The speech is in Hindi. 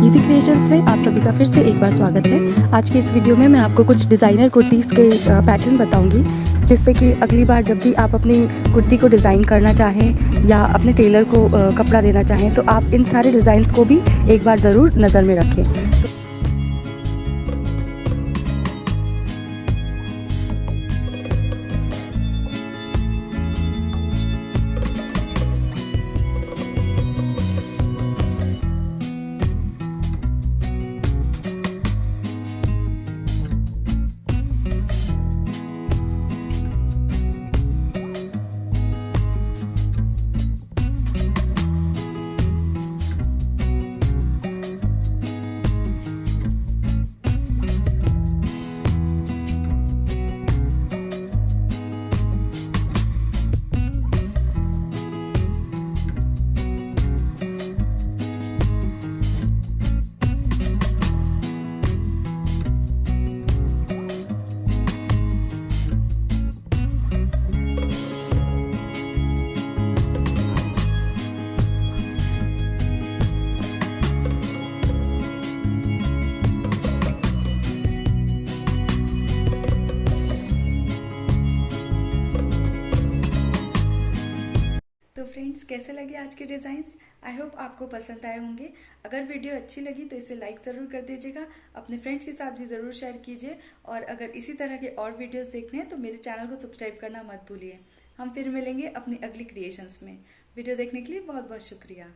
इजी क्रिएशंस में आप सभी का फिर से एक बार स्वागत है। आज की इस वीडियो में मैं आपको कुछ डिज़ाइनर कुर्तीज़ के पैटर्न बताऊंगी, जिससे कि अगली बार जब भी आप अपनी कुर्ती को डिज़ाइन करना चाहें या अपने टेलर को कपड़ा देना चाहें तो आप इन सारे डिज़ाइंस को भी एक बार ज़रूर नज़र में रखें। तो फ्रेंड्स, कैसे लगे आज के डिज़ाइंस? आई होप आपको पसंद आए होंगे। अगर वीडियो अच्छी लगी तो इसे लाइक ज़रूर कर दीजिएगा, अपने फ्रेंड्स के साथ भी ज़रूर शेयर कीजिए। और अगर इसी तरह के और वीडियोस देखने हैं तो मेरे चैनल को सब्सक्राइब करना मत भूलिए। हम फिर मिलेंगे अपनी अगली क्रिएशंस में। वीडियो देखने के लिए बहुत बहुत शुक्रिया।